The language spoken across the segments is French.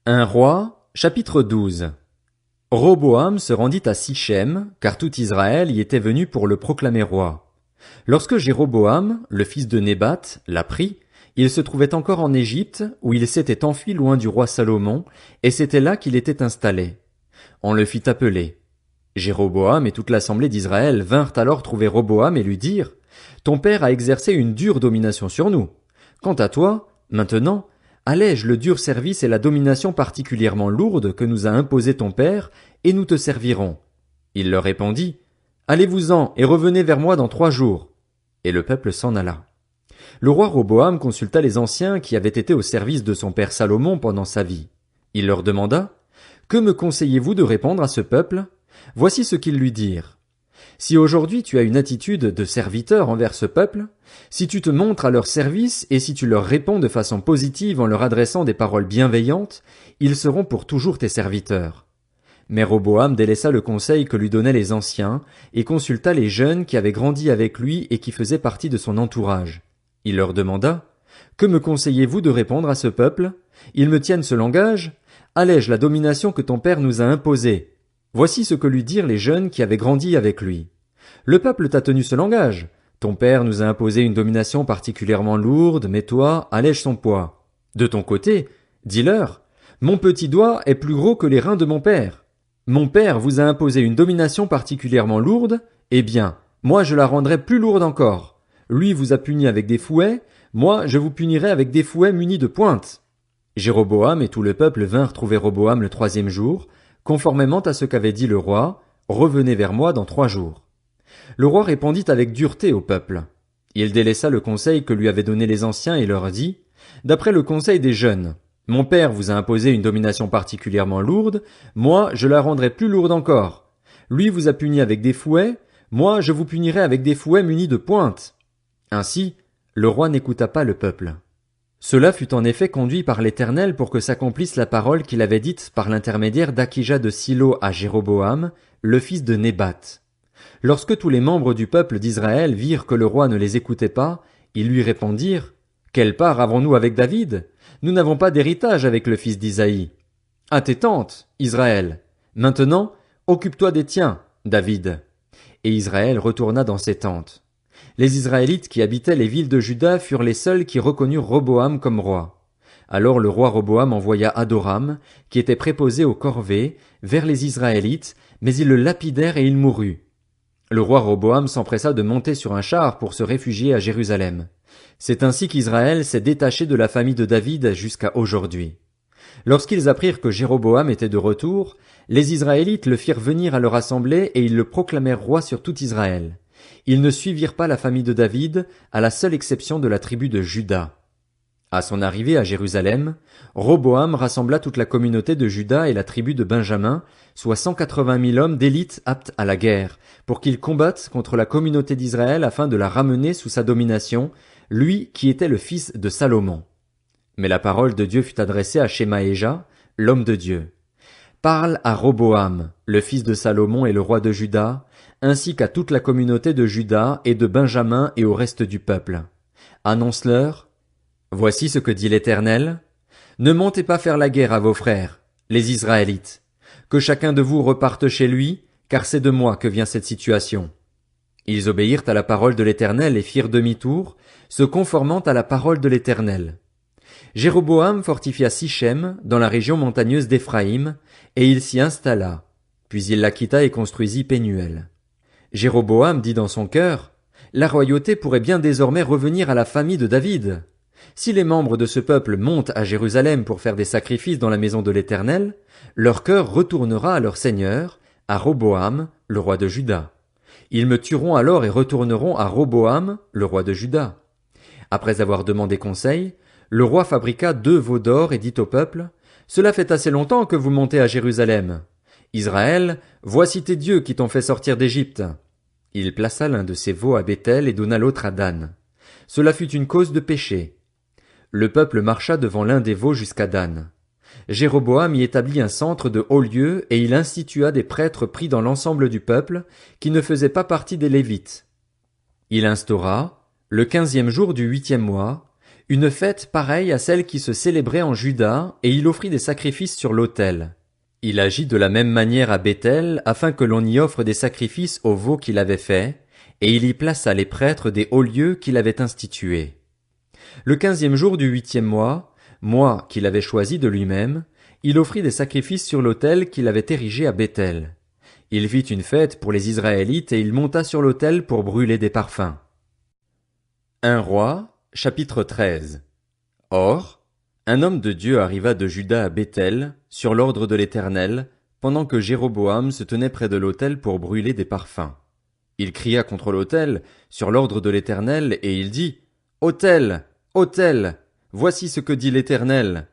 Un roi, chapitre 12. Roboam se rendit à Sichem, car tout Israël y était venu pour le proclamer roi. Lorsque Jéroboam, le fils de Nébat, l'apprit, il se trouvait encore en Égypte, où il s'était enfui loin du roi Salomon, et c'était là qu'il était installé. On le fit appeler. Jéroboam et toute l'assemblée d'Israël vinrent alors trouver Roboam et lui dirent: Ton père a exercé une dure domination sur nous. Quant à toi, maintenant, allège le dur service et la domination particulièrement lourde que nous a imposé ton père, et nous te servirons. Il leur répondit: Allez-vous-en et revenez vers moi dans 3 jours. Et le peuple s'en alla. Le roi Roboam consulta les anciens qui avaient été au service de son père Salomon pendant sa vie. Il leur demanda: Que me conseillez-vous de répondre à ce peuple? Voici ce qu'ils lui dirent. Si aujourd'hui tu as une attitude de serviteur envers ce peuple, si tu te montres à leur service et si tu leur réponds de façon positive en leur adressant des paroles bienveillantes, ils seront pour toujours tes serviteurs. Mais Roboam délaissa le conseil que lui donnaient les anciens et consulta les jeunes qui avaient grandi avec lui et qui faisaient partie de son entourage. Il leur demanda: Que me conseillez-vous de répondre à ce peuple? Ils me tiennent ce langage? Allège la domination que ton père nous a imposée. Voici ce que lui dirent les jeunes qui avaient grandi avec lui. Le peuple t'a tenu ce langage. Ton père nous a imposé une domination particulièrement lourde, mais toi, allège son poids. De ton côté, dis-leur: Mon petit doigt est plus gros que les reins de mon père. Mon père vous a imposé une domination particulièrement lourde, eh bien, moi je la rendrai plus lourde encore. Lui vous a puni avec des fouets, moi je vous punirai avec des fouets munis de pointes. Jéroboam et tout le peuple vinrent trouver Roboam le 3e jour, conformément à ce qu'avait dit le roi: Revenez vers moi dans 3 jours. Le roi répondit avec dureté au peuple. Il délaissa le conseil que lui avaient donné les anciens et leur dit: D'après le conseil des jeunes, mon père vous a imposé une domination particulièrement lourde, moi je la rendrai plus lourde encore. Lui vous a puni avec des fouets, moi je vous punirai avec des fouets munis de pointes. Ainsi, le roi n'écouta pas le peuple. Cela fut en effet conduit par l'Éternel pour que s'accomplisse la parole qu'il avait dite par l'intermédiaire d'Akija de Silo à Jéroboam, le fils de Nébat. Lorsque tous les membres du peuple d'Israël virent que le roi ne les écoutait pas, ils lui répondirent: Quelle part avons-nous avec David? Nous n'avons pas d'héritage avec le fils d'Isaïe. À tes tentes, Israël. Maintenant, occupe-toi des tiens, David. Et Israël retourna dans ses tentes. Les Israélites qui habitaient les villes de Juda furent les seuls qui reconnurent Roboam comme roi. Alors le roi Roboam envoya Adoram, qui était préposé aux corvées, vers les Israélites, mais ils le lapidèrent et il mourut. Le roi Roboam s'empressa de monter sur un char pour se réfugier à Jérusalem. C'est ainsi qu'Israël s'est détaché de la famille de David jusqu'à aujourd'hui. Lorsqu'ils apprirent que Jéroboam était de retour, les Israélites le firent venir à leur assemblée et ils le proclamèrent roi sur tout Israël. Ils ne suivirent pas la famille de David, à la seule exception de la tribu de Juda. À son arrivée à Jérusalem, Roboam rassembla toute la communauté de Juda et la tribu de Benjamin, soit 180 000 hommes d'élite aptes à la guerre, pour qu'ils combattent contre la communauté d'Israël afin de la ramener sous sa domination, lui qui était le fils de Salomon. Mais la parole de Dieu fut adressée à Shemaéja, l'homme de Dieu. Parle à Roboam, le fils de Salomon et le roi de Juda, ainsi qu'à toute la communauté de Juda et de Benjamin et au reste du peuple. Annonce-leur: Voici ce que dit l'Éternel. Ne montez pas faire la guerre à vos frères, les Israélites. Que chacun de vous reparte chez lui, car c'est de moi que vient cette situation. Ils obéirent à la parole de l'Éternel et firent demi-tour, se conformant à la parole de l'Éternel. Jéroboam fortifia Sichem, dans la région montagneuse d'Éphraïm, et il s'y installa. Puis il la quitta et construisit Pénuel. Jéroboam dit dans son cœur: La royauté pourrait bien désormais revenir à la famille de David. Si les membres de ce peuple montent à Jérusalem pour faire des sacrifices dans la maison de l'Éternel, leur cœur retournera à leur seigneur, à Roboam, le roi de Juda. Ils me tueront alors et retourneront à Roboam, le roi de Juda. Après avoir demandé conseil, le roi fabriqua 2 veaux d'or et dit au peuple: Cela fait assez longtemps que vous montez à Jérusalem. Israël, voici tes dieux qui t'ont fait sortir d'Égypte. Il plaça l'un de ces veaux à Béthel et donna l'autre à Dan. Cela fut une cause de péché. Le peuple marcha devant l'un des veaux jusqu'à Dan. Jéroboam y établit un centre de haut lieu et il institua des prêtres pris dans l'ensemble du peuple, qui ne faisaient pas partie des Lévites. Il instaura, le 15e jour du 8e mois, une fête pareille à celle qui se célébrait en Juda, et il offrit des sacrifices sur l'autel. Il agit de la même manière à Béthel, afin que l'on y offre des sacrifices au veau qu'il avait fait, et il y plaça les prêtres des hauts lieux qu'il avait institués. Le 15e jour du 8e mois qu'il avait choisi de lui-même, il offrit des sacrifices sur l'autel qu'il avait érigé à Béthel. Il fit une fête pour les Israélites et il monta sur l'autel pour brûler des parfums. 1 Roi, chapitre 13. Or, un homme de Dieu arriva de Juda à Béthel, sur l'ordre de l'Éternel, pendant que Jéroboam se tenait près de l'autel pour brûler des parfums. Il cria contre l'autel, sur l'ordre de l'Éternel, et il dit, Autel, autel, voici ce que dit l'Éternel.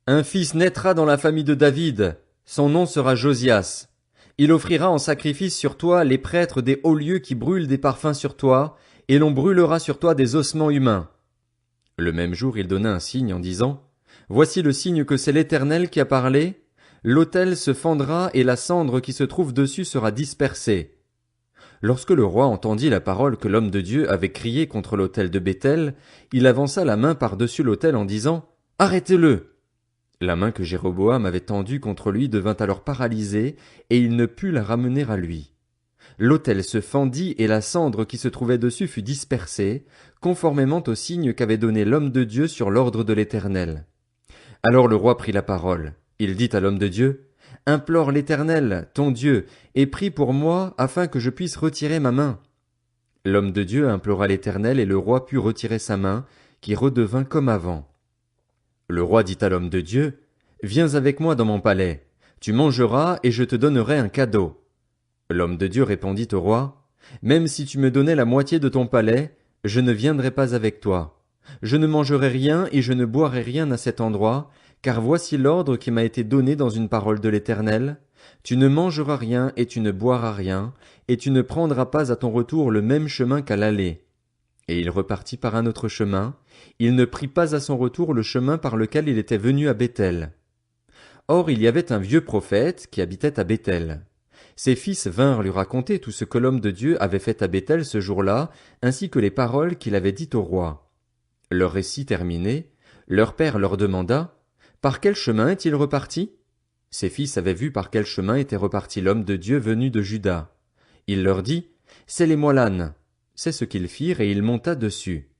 Un fils naîtra dans la famille de David, son nom sera Josias. Il offrira en sacrifice sur toi les prêtres des hauts lieux qui brûlent des parfums sur toi, et l'on brûlera sur toi des ossements humains. Le même jour il donna un signe en disant, Voici le signe que c'est l'Éternel qui a parlé, l'autel se fendra et la cendre qui se trouve dessus sera dispersée. Lorsque le roi entendit la parole que l'homme de Dieu avait criée contre l'autel de Béthel, il avança la main par-dessus l'autel en disant, Arrêtez-le! La main que Jéroboam avait tendue contre lui devint alors paralysée, et il ne put la ramener à lui. L'autel se fendit et la cendre qui se trouvait dessus fut dispersée, conformément au signe qu'avait donné l'homme de Dieu sur l'ordre de l'Éternel. Alors le roi prit la parole. Il dit à l'homme de Dieu, Implore l'Éternel, ton Dieu, et prie pour moi afin que je puisse retirer ma main. L'homme de Dieu implora l'Éternel et le roi put retirer sa main, qui redevint comme avant. Le roi dit à l'homme de Dieu, Viens avec moi dans mon palais, tu mangeras et je te donnerai un cadeau. L'homme de Dieu répondit au roi, Même si tu me donnais la moitié de ton palais, je ne viendrai pas avec toi. Je ne mangerai rien et je ne boirai rien à cet endroit, car voici l'ordre qui m'a été donné dans une parole de l'Éternel. Tu ne mangeras rien et tu ne boiras rien, et tu ne prendras pas à ton retour le même chemin qu'à l'aller. Et il repartit par un autre chemin, il ne prit pas à son retour le chemin par lequel il était venu à Béthel. Or il y avait un vieux prophète qui habitait à Béthel. Ses fils vinrent lui raconter tout ce que l'homme de Dieu avait fait à Béthel ce jour-là, ainsi que les paroles qu'il avait dites au roi. Leur récit terminé, leur père leur demanda, Par quel chemin est-il reparti? Ses fils avaient vu par quel chemin était reparti l'homme de Dieu venu de Juda. Il leur dit, Scellez-moi l'âne. C'est ce qu'ils firent et il monta dessus.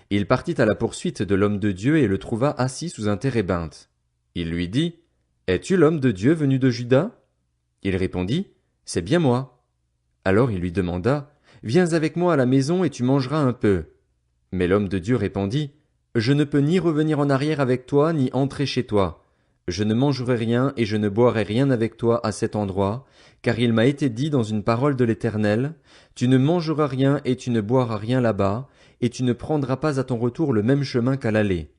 Il partit à la poursuite de l'homme de Dieu et le trouva assis sous un térébinthe. Il lui dit, Es-tu l'homme de Dieu venu de Juda? Il répondit, C'est bien moi. Alors il lui demanda, Viens avec moi à la maison et tu mangeras un peu. Mais l'homme de Dieu répondit, Je ne peux ni revenir en arrière avec toi, ni entrer chez toi. Je ne mangerai rien et je ne boirai rien avec toi à cet endroit, car il m'a été dit dans une parole de l'Éternel, Tu ne mangeras rien et tu ne boiras rien là-bas, et tu ne prendras pas à ton retour le même chemin qu'à l'aller.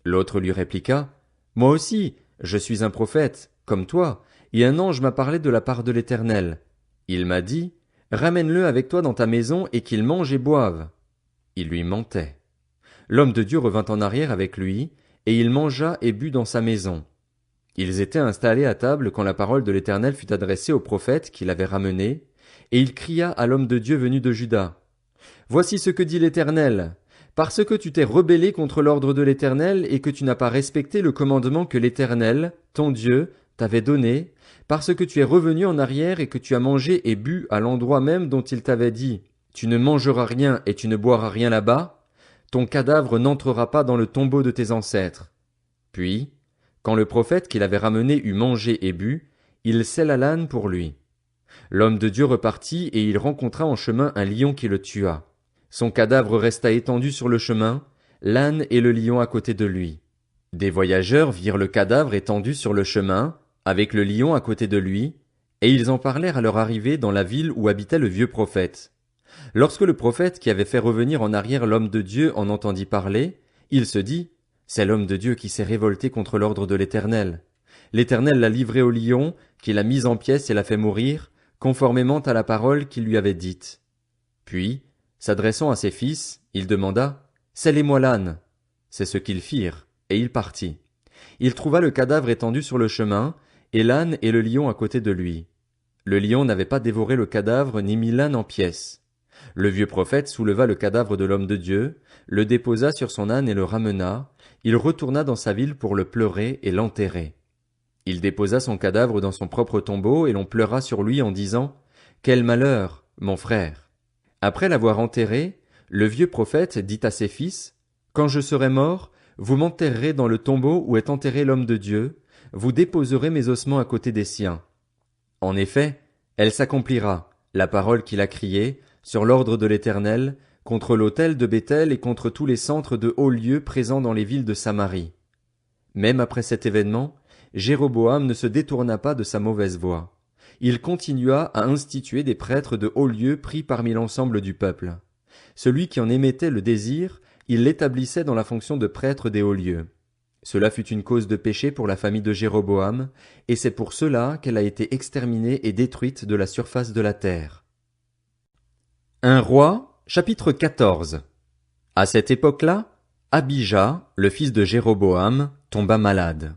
L'autre lui répliqua, Moi aussi, je suis un prophète, comme toi, et un ange m'a parlé de la part de l'Éternel. Il m'a dit, Ramène-le avec toi dans ta maison et qu'il mange et boive. Il lui mentait. L'homme de Dieu revint en arrière avec lui, et il mangea et but dans sa maison. Ils étaient installés à table quand la parole de l'Éternel fut adressée au prophète qui l'avait ramené, et il cria à l'homme de Dieu venu de Juda. Voici ce que dit l'Éternel. Parce que tu t'es rebellé contre l'ordre de l'Éternel et que tu n'as pas respecté le commandement que l'Éternel, ton Dieu, t'avait donné, parce que tu es revenu en arrière et que tu as mangé et bu à l'endroit même dont il t'avait dit, tu ne mangeras rien et tu ne boiras rien là-bas, ton cadavre n'entrera pas dans le tombeau de tes ancêtres. Puis, quand le prophète qui l'avait ramené eut mangé et bu, il sella l'âne pour lui. L'homme de Dieu repartit et il rencontra en chemin un lion qui le tua. Son cadavre resta étendu sur le chemin, l'âne et le lion à côté de lui. Des voyageurs virent le cadavre étendu sur le chemin, avec le lion à côté de lui, et ils en parlèrent à leur arrivée dans la ville où habitait le vieux prophète. Lorsque le prophète qui avait fait revenir en arrière l'homme de Dieu en entendit parler, il se dit, C'est l'homme de Dieu qui s'est révolté contre l'ordre de l'Éternel. L'Éternel l'a livré au lion, qui l'a mis en pièces et l'a fait mourir, conformément à la parole qu'il lui avait dite. Puis, s'adressant à ses fils, il demanda, Scellez-moi l'âne. C'est ce qu'ils firent, et il partit. Il trouva le cadavre étendu sur le chemin, et l'âne et le lion à côté de lui. Le lion n'avait pas dévoré le cadavre ni mis l'âne en pièces. Le vieux prophète souleva le cadavre de l'homme de Dieu, le déposa sur son âne et le ramena. Il retourna dans sa ville pour le pleurer et l'enterrer. Il déposa son cadavre dans son propre tombeau et l'on pleura sur lui en disant: Quel malheur, mon frère! Après l'avoir enterré, le vieux prophète dit à ses fils: Quand je serai mort, vous m'enterrerez dans le tombeau où est enterré l'homme de Dieu, vous déposerez mes ossements à côté des siens. En effet, elle s'accomplira, la parole qu'il a criée, sur l'ordre de l'Éternel, contre l'autel de Béthel et contre tous les centres de hauts lieux présents dans les villes de Samarie. Même après cet événement, Jéroboam ne se détourna pas de sa mauvaise voie. Il continua à instituer des prêtres de hauts lieux pris parmi l'ensemble du peuple. Celui qui en émettait le désir, il l'établissait dans la fonction de prêtre des hauts lieux. Cela fut une cause de péché pour la famille de Jéroboam, et c'est pour cela qu'elle a été exterminée et détruite de la surface de la terre. 1 Roi, chapitre 14. À cette époque-là, Abijah, le fils de Jéroboam, tomba malade.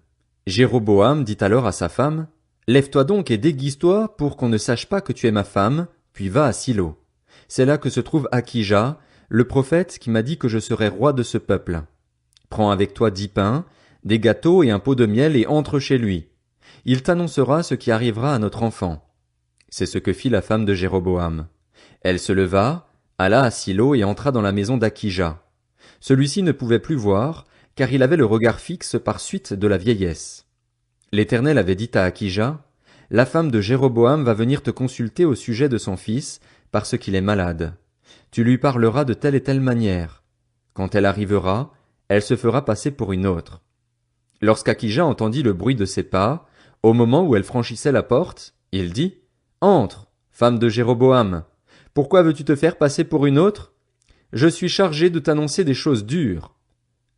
Jéroboam dit alors à sa femme: Lève-toi donc et déguise-toi pour qu'on ne sache pas que tu es ma femme, puis va à Silo. C'est là que se trouve Akija, le prophète qui m'a dit que je serais roi de ce peuple. Prends avec toi 10 pains, des gâteaux et un pot de miel et entre chez lui. Il t'annoncera ce qui arrivera à notre enfant. C'est ce que fit la femme de Jéroboam. Elle se leva, alla à Silo et entra dans la maison d'Akija. Celui-ci ne pouvait plus voir, car il avait le regard fixe par suite de la vieillesse. L'Éternel avait dit à Akija: La femme de Jéroboam va venir te consulter au sujet de son fils, parce qu'il est malade. Tu lui parleras de telle et telle manière. Quand elle arrivera, elle se fera passer pour une autre. Lorsqu'Akija entendit le bruit de ses pas, au moment où elle franchissait la porte, il dit: Entre, femme de Jéroboam. Pourquoi veux-tu te faire passer pour une autre? Je suis chargé de t'annoncer des choses dures.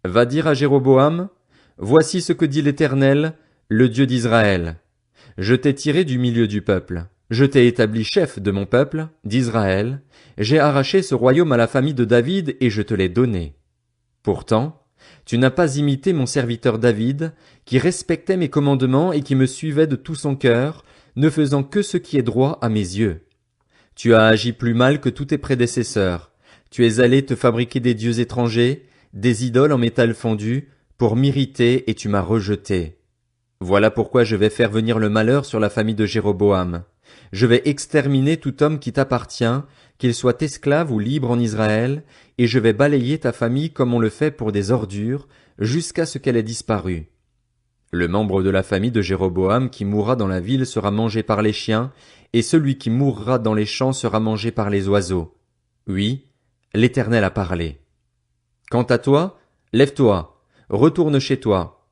Va dire à Jéroboam: Voici ce que dit l'Éternel, le Dieu d'Israël. Je t'ai tiré du milieu du peuple. Je t'ai établi chef de mon peuple, d'Israël. J'ai arraché ce royaume à la famille de David et je te l'ai donné. Pourtant, tu n'as pas imité mon serviteur David, qui respectait mes commandements et qui me suivait de tout son cœur, ne faisant que ce qui est droit à mes yeux. Tu as agi plus mal que tous tes prédécesseurs. Tu es allé te fabriquer des dieux étrangers, des idoles en métal fondu, pour m'irriter et tu m'as rejeté. Voilà pourquoi je vais faire venir le malheur sur la famille de Jéroboam. Je vais exterminer tout homme qui t'appartient, qu'il soit esclave ou libre en Israël, et je vais balayer ta famille comme on le fait pour des ordures, jusqu'à ce qu'elle ait disparu. Le membre de la famille de Jéroboam qui mourra dans la ville sera mangé par les chiens, et celui qui mourra dans les champs sera mangé par les oiseaux. Oui, l'Éternel a parlé. Quant à toi, lève-toi, retourne chez toi.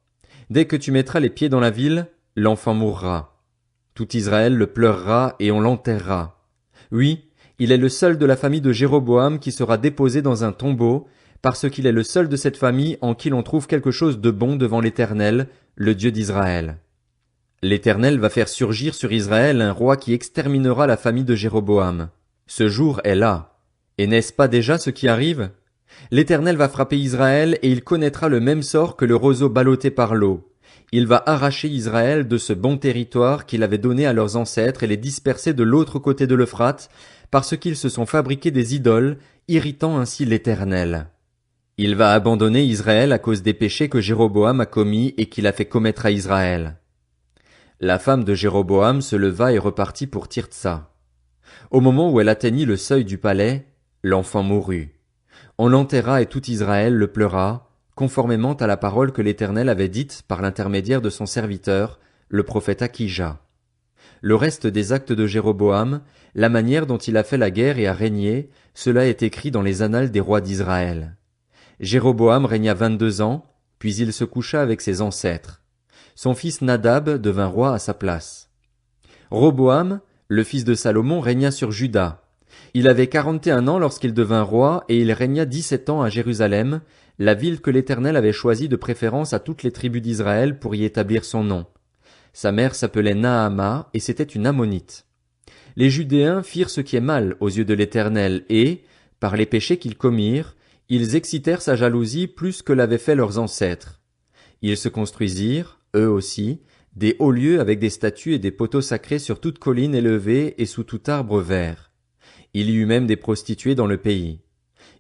Dès que tu mettras les pieds dans la ville, l'enfant mourra. Tout Israël le pleurera et on l'enterrera. Oui, il est le seul de la famille de Jéroboam qui sera déposé dans un tombeau, parce qu'il est le seul de cette famille en qui l'on trouve quelque chose de bon devant l'Éternel, le Dieu d'Israël. L'Éternel va faire surgir sur Israël un roi qui exterminera la famille de Jéroboam. Ce jour est là. Et n'est-ce pas déjà ce qui arrive? L'Éternel va frapper Israël et il connaîtra le même sort que le roseau ballotté par l'eau. Il va arracher Israël de ce bon territoire qu'il avait donné à leurs ancêtres et les disperser de l'autre côté de l'Euphrate, parce qu'ils se sont fabriqués des idoles, irritant ainsi l'Éternel. Il va abandonner Israël à cause des péchés que Jéroboam a commis et qu'il a fait commettre à Israël. La femme de Jéroboam se leva et repartit pour Tirtsa. Au moment où elle atteignit le seuil du palais, l'enfant mourut. On l'enterra et tout Israël le pleura, conformément à la parole que l'Éternel avait dite par l'intermédiaire de son serviteur, le prophète Akija. Le reste des actes de Jéroboam, la manière dont il a fait la guerre et a régné, cela est écrit dans les annales des rois d'Israël. Jéroboam régna 22 ans, puis il se coucha avec ses ancêtres. Son fils Nadab devint roi à sa place. Roboam, le fils de Salomon, régna sur Juda. Il avait 41 ans lorsqu'il devint roi et il régna 17 ans à Jérusalem, la ville que l'Éternel avait choisie de préférence à toutes les tribus d'Israël pour y établir son nom. Sa mère s'appelait Naama et c'était une Ammonite. Les Judéens firent ce qui est mal aux yeux de l'Éternel et, par les péchés qu'ils commirent, ils excitèrent sa jalousie plus que l'avaient fait leurs ancêtres. Ils se construisirent, eux aussi, des hauts lieux avec des statues et des poteaux sacrés sur toute colline élevée et sous tout arbre vert. Il y eut même des prostituées dans le pays.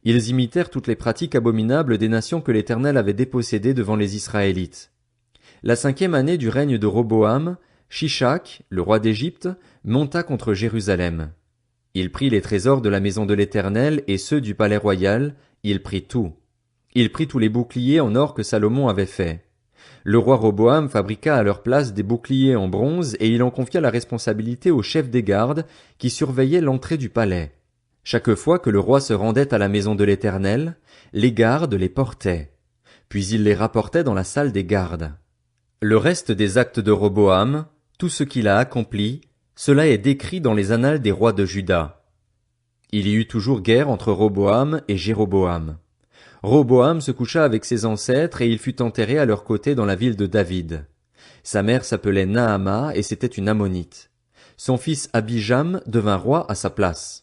Ils imitèrent toutes les pratiques abominables des nations que l'Éternel avait dépossédées devant les Israélites. La 5e année du règne de Roboam, Shishak, le roi d'Égypte, monta contre Jérusalem. Il prit les trésors de la maison de l'Éternel et ceux du palais royal, il prit tout. Il prit tous les boucliers en or que Salomon avait faits. Le roi Roboam fabriqua à leur place des boucliers en bronze et il en confia la responsabilité au chef des gardes qui surveillait l'entrée du palais. Chaque fois que le roi se rendait à la maison de l'Éternel, les gardes les portaient. Puis il les rapportait dans la salle des gardes. Le reste des actes de Roboam, tout ce qu'il a accompli, cela est décrit dans les annales des rois de Juda. Il y eut toujours guerre entre Roboam et Jéroboam. Roboam se coucha avec ses ancêtres et il fut enterré à leur côté dans la ville de David. Sa mère s'appelait Naama et c'était une Ammonite. Son fils Abijam devint roi à sa place.